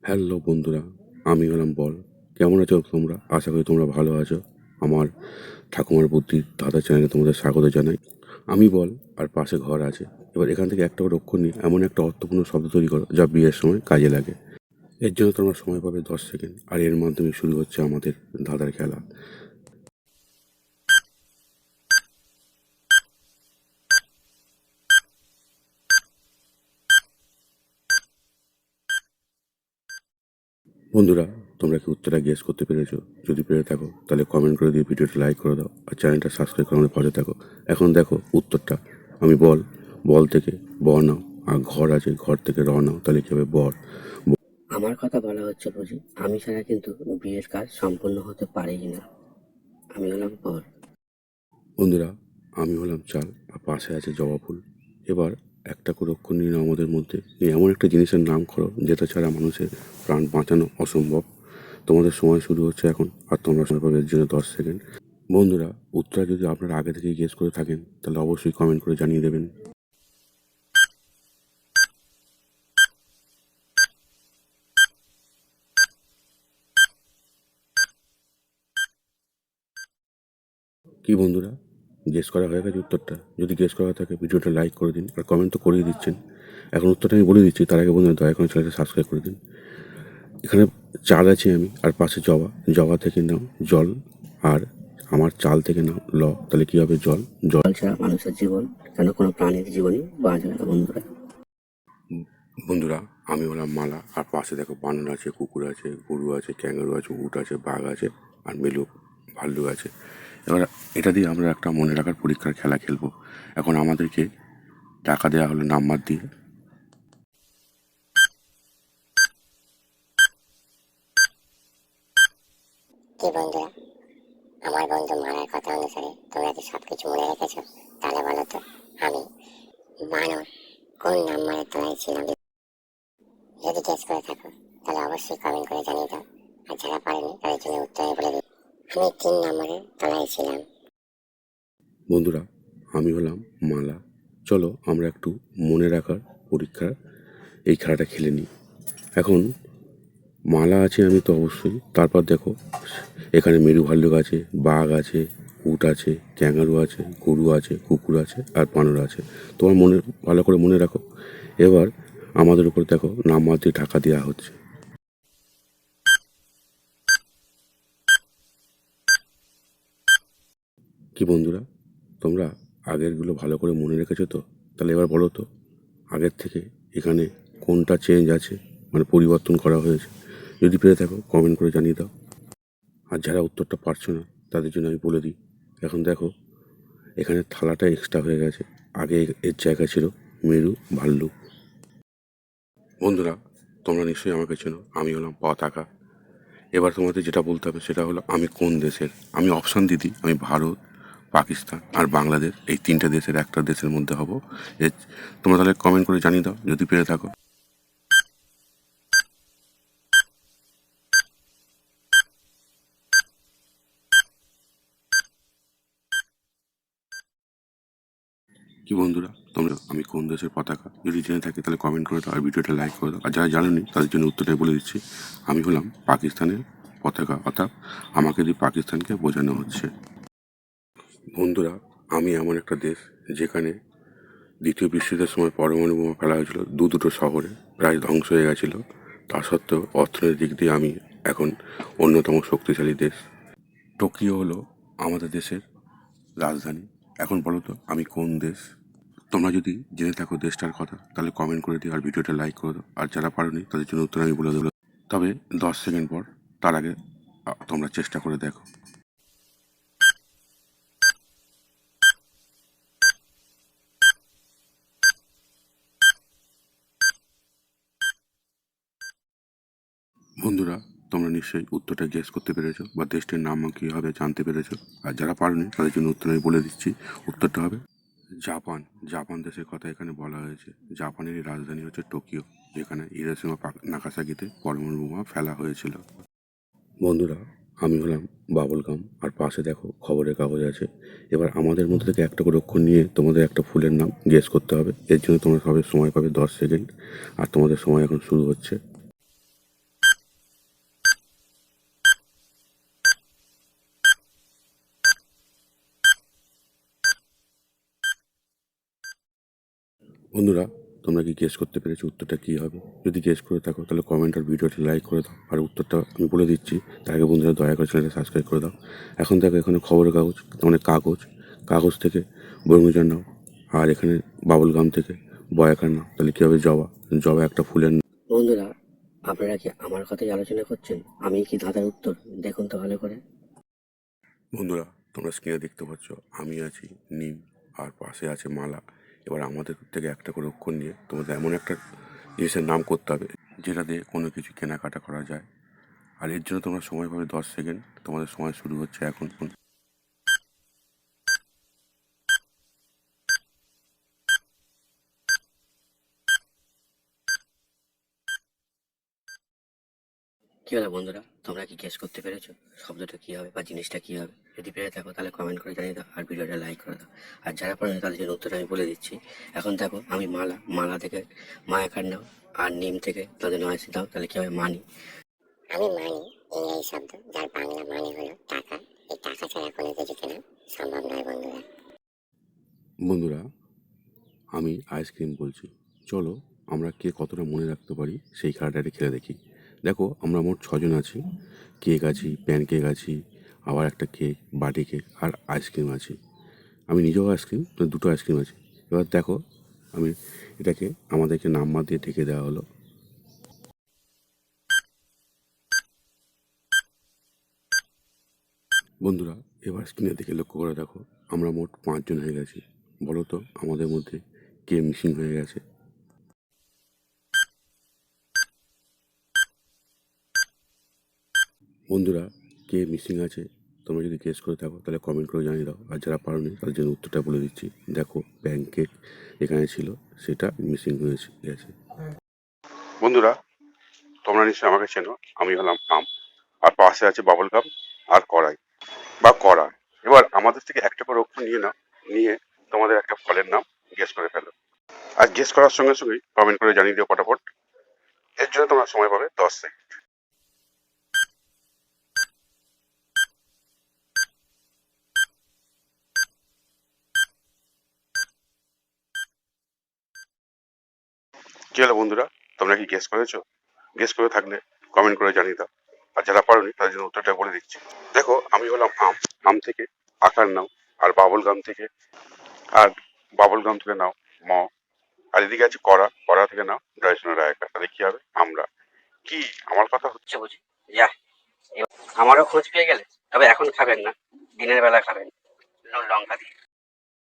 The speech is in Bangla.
হ্যালো বন্ধুরা, আমি হলাম বল। কেমন আছো তোমরা? আশা করি তোমরা ভালো আছো। আমার ঠাকুমার বুদ্ধির দাদা চ্যানেলে তোমাদের স্বাগত জানাই। আমি বল, আর পাশে ঘর আছে। এবার এখান থেকে একটা করে অক্ষর নিয়ে এমন একটা অর্থপূর্ণ শব্দ তৈরি করো যা বিয়ের সময় কাজে লাগে। এর জন্য তোমরা সময় পাবে 10 সেকেন্ড, আর এর মাধ্যমে শুরু হচ্ছে আমাদের ধাঁধার খেলা। বন্ধুরা, তোমরা কি উত্তরটা গেস করতে পেরেছো? যদি পেরে থাকো তাহলে কমেন্ট করে দিয়ে ভিডিওটা লাইক করে দাও, আর চ্যানেলটা সাবস্ক্রাইব করে আমাদের পাশে থাকো। এখন দেখো উত্তরটা। আমি বল, বল থেকে ব নাও, আর ঘর আছে, ঘর থেকে র নাও, তাহলে কি হবে? বর। আমার কথা বলা হচ্ছে বুঝি? আমি ছাড়া কিন্তু বিয়ের কাজ সম্পূর্ণ হতে পারেই না। আমি হলাম বর। বন্ধুরা, আমি হলাম চাল, আর পাশে আছে জবা ফুল। এবার একটা করে অক্ষর নিয়ে নাও আমাদের মধ্যে, নিয়ে এমন একটা জিনিসের নাম করো যেটা ছাড়া মানুষের প্রাণ বাঁচানো অসম্ভব। তোমাদের সময় শুরু হচ্ছে এখন, আর তোমরা সময় পাবে এর জন্য 10 সেকেন্ড। বন্ধুরা, উত্তরটা যদি আপনারা আগে থেকেই গেস করে থাকেন তাহলে অবশ্যই কমেন্ট করে জানিয়ে দেবেন। কি বন্ধুরা, গেস করা হয়ে গেছে উত্তরটা? যদি গেস করা থাকে ভিডিওটা লাইক করে দিন, আর কমেন্ট তো করেই দিচ্ছেন। এখন উত্তরটা আমি বলে দিচ্ছি, তার আগে বন্ধুরা দয়া করে চ্যানেলটা সাবস্ক্রাইব করে দিন। এখানে চাল আছে আমি, আর পাশে জবা। জবা থেকে নাও জল, আর আমার চাল থেকে নাও ল, তাহলে কি হবে? জল। জল। জল ছাড়া মানুষের জীবন কেন কোনো প্রাণীর জীবনই বাঁচবে না বন্ধুরা। বন্ধুরা, আমি হলাম মালা, আর পাশে দেখো বানর আছে, কুকুর আছে, গরু আছে, ক্যাঙ্গারু আছে, উট আছে, বাঘ আছে, আর মেলুক ভাল্লুক আছে। এবার এটা দিয়ে আমরা একটা মনে রাখার পরীক্ষার খেলা খেলবো। এখন আমাদেরকে টাকা দেওয়া হলো নাম্বার দিয়ে। কি বন্ধুরা, আমার বন্ধু মারার কথা অনুসারে তোমরা কি সবকিছু মনে রেখেছো? তাহলে বলো তো, আমি বানর কোন নাম্বারের তলায় ছিলাম? যদি গেস করে থাকো তাহলে অবশ্যই কমেন্ট করে জানিয়ে দাও, আর যারা পারেনি তাদের জন্য উত্তরে বলে দিই, আমি 3 নম্বরের তলায় ছিলাম। বন্ধুরা, আমি হলাম মালা। চলো আমরা একটু মনে রাখার পরীক্ষা এই খেলাটা খেলে নিই। এখন মালা আছে আমি তো অবশ্যই, তারপর দেখো এখানে মেরু ভাল্লুক আছে, বাঘ আছে, উট আছে, ক্যাঙ্গারু আছে, গরু আছে, কুকুর আছে, আর বানর আছে। তোমার মনে ভালো করে মনে রাখো। এবার আমাদের উপর দেখো নাম্বার দিয়ে টাকা দেওয়া হচ্ছে। কি বন্ধুরা, তোমরা আগেরগুলো ভালো করে মনে রেখেছো তো? তাহলে এবার বলো তো, আগের থেকে এখানে কোনটা চেঞ্জ আছে, মানে পরিবর্তন করা হয়েছে? যদি পেরে থাকো কমেন্ট করে জানিয়ে দাও। আর যারা উত্তরটা পারছো না তাদের জন্য আমি বলে দিই। এখন দেখো এখানে থালাটা এক্সট্রা হয়ে গেছে, আগে এর জায়গা ছিল মেরু ভাল্লুক। বন্ধুরা, তোমরা নিশ্চয়ই আমাকে চেনো, আমি হলাম পতাকা। এবার তোমাদের যেটা বলতে হবে সেটা হলো আমি কোন দেশের। আমি অপশান দিদি, আমি ভারত, পাকিস্তান আর বাংলাদেশ, এই 3টে দেশের একটা দেশের মধ্যে হব। এ তোমরা তাহলে কমেন্ট করে জানিয়ে দাও যদি পেরে থাকো। কি বন্ধুরা, তোমরা আমি কোন দেশের পতাকা যদি জেনে থাকি তাহলে কমেন্ট করে দাও, আর ভিডিওটা লাইক করে দাও। আর যারা জানেনি তাদের জন্য উত্তরটাই বলে দিচ্ছি, আমি হলাম পাকিস্তানের পতাকা, অর্থাৎ আমাকে দিয়ে পাকিস্তানকে বোঝানো হচ্ছে। বন্ধুরা, আমি এমন একটা দেশ যেখানে দ্বিতীয় বিশ্বযুদ্ধের সময় পরমাণু বোমা ফেলা হয়েছিল দুটো শহরে, প্রায় ধ্বংস হয়ে গেছিলো। তা সত্ত্বেও অর্থনৈতিক দিক দিয়ে আমি এখন অন্যতম শক্তিশালী দেশ। টোকিও হলো আমাদের দেশের রাজধানী। এখন বলো তো আমি কোন দেশ? তোমরা যদি জেনে থাকো দেশটার কথা তাহলে কমেন্ট করে দিও, আর ভিডিওটা লাইক করে দাও। আর যারা পারোনি তাদের জন্য উত্তর আমি বলে দেবো, তবে 10 সেকেন্ড পর। তার আগে তোমরা চেষ্টা করে দেখো। বন্ধুরা, তোমরা নিশ্চয়ই উত্তরটা গেস করতে পেরেছো, বা দেশটির নাম কী হবে জানতে পেরেছো। আর যারা পারোনি তাদের জন্য উত্তর আমি বলে দিচ্ছি, উত্তরটা হবে জাপান। জাপান দেশের কথা এখানে বলা হয়েছে। জাপানেরই রাজধানী হচ্ছে টোকিও, যেখানে হিরোশিমা নাগাসাকিতে পরমাণু বোমা ফেলা হয়েছিল। বন্ধুরা, আমি হলাম বাবুল গাম, আর পাশে দেখো খবরের কাগজ আছে। এবার আমাদের মধ্যে থেকে একটা করে অক্ষর নিয়ে তোমাদের একটা ফুলের নাম গেস করতে হবে। এর জন্য তোমরা সবাই সময় পাবে 10 সেকেন্ড, আর তোমাদের সময় এখন শুরু হচ্ছে। বন্ধুরা, তোমরা কি গেস করতে পেরেছো উত্তরটা কী হবে? যদি গেস করে থাকো তাহলে কমেন্ট আর ভিডিওটি লাইক করে দাও। আর উত্তরটা আমি বলে দিচ্ছি, তার আগে বন্ধুরা দয়া করে চ্যানেলটা সাবস্ক্রাইব করে দাও। এখন দেখো এখানে খবরের কাগজ, মানে কাগজ থেকে বর্ণজার নাও। আর এখানে বাবুল গাম থেকে বয়াকার নাও। তাহলে কী হবে? জবা একটা ফুলের নাম। বন্ধুরা, আপনারা কি আমার কথাই আলোচনা করছেন? আমি কি ধাঁধার উত্তর দেখুন তো ভালো করে। বন্ধুরা, তোমরা স্ক্রিনে দেখতে পাচ্ছ আমি আছি নিম, আর পাশে আছে মালা। এবার আমাদের থেকে একটা করে অক্ষর নিয়ে তোমাদের এমন একটা জিনিসের নাম করতে হবে যেটা দিয়ে কোনো কিছু কেনাকাটা করা যায়। আর এর জন্য তোমরা সময় পাবে 10 সেকেন্ড। তোমাদের সময় শুরু হচ্ছে এখন। কি হলো বন্ধুরা, তোমরা কি গেস করতে পেরেছো শব্দটা কি হবে বা জিনিসটা কি হবে? যদি পেরে থাকো তাহলে কমেন্ট করে জানিয়ে দাও আর ভিডিওটা লাইক করে দাও। আর যারা পারেন তাদের জন্য উত্তরটা আমি বলে দিচ্ছি। এখন দেখো আমি মালা থেকে মায়াকার নাও, আর নিম থেকে তাদের নয়সি দাও, তাহলে কি হবে? মানি। আমি মানি ইংরেজি শব্দ যার বাংলা মানে হলো টাকা। এই টাকা ছাড়া কোনো কিছু কেনা সম্ভব নয় বন্ধুরা। বন্ধুরা, আমি আইসক্রিম বলছি। চলো আমরা কে কতটা মনে রাখতে পারি সেই খেলাটাকে খেলে দেখি। দেখো আমরা মোট 6জন আছি। কেক আছি, প্যানকেক আছি, আবার একটা কেক, বাটি কেক আর আইসক্রিম আছে। আমি নিজেও আইসক্রিম, মানে দুটো আইসক্রিম আছে। এবার দেখো আমি এটাকে আমাদেরকে নাম্বার দিয়ে ঢেকে দেওয়া হলো। বন্ধুরা, এবার স্ক্রিনের দিকে লক্ষ্য করে দেখো আমরা মোট 5জন হয়ে গেছি। বলো তো আমাদের মধ্যে কে মিসিং হয়ে গেছে? বন্ধুরা, কে মিসিং আছে তোমরা যদি গেস করে থাকো তাহলে কমেন্ট করে জানিয়ে দাও। আর যারা পারোনি তাদের জন্য উত্তরটা বলে দিচ্ছি। দেখো প্যানকেক এখানে ছিল, সেটা মিসিং হয়ে গেছে। বন্ধুরা, তোমরা নিশ্চয়ই আমাকে চেনো। আমি হলাম আম, আর পাশে আছে বাবল গাম আর কড়াই বা কড়া। এবার আমাদের থেকে একটা করে অক্ষর নিয়ে নাও, নিয়ে তোমাদের একটা ফলের নাম গেস করে ফেলো। আর গেস করার সঙ্গে সঙ্গেই কমেন্ট করে জানিয়ে দিও ফটাফট। এর জন্য তোমরা সময় পাবে 10 সেকেন্ড। কি হলো বন্ধুরা, তোমরা কি গেস করেছো? গেস করে থাকলে কমেন্ট করে জানিয়ে দাও। আর যারা পারোনি তাদের জন্য উত্তরটা বলে দিচ্ছি। দেখো আমি হলাম আম, আম থেকে আকার নাও। আর আর বাবল গাম থেকে নাও ম। আর এদিকে আছে কড়া, কড়া থেকে নাও ডয়সনের রায়কা। তাহলে কি হবে? আমরা। কি আমার কথা হচ্ছে? আচ্ছা বুঝি, যা, আমারও খোঁজ পেয়ে গেলে। তবে এখন খাবেন না, দিনের বেলা খাবেন নুন লঙ্কা দিয়ে।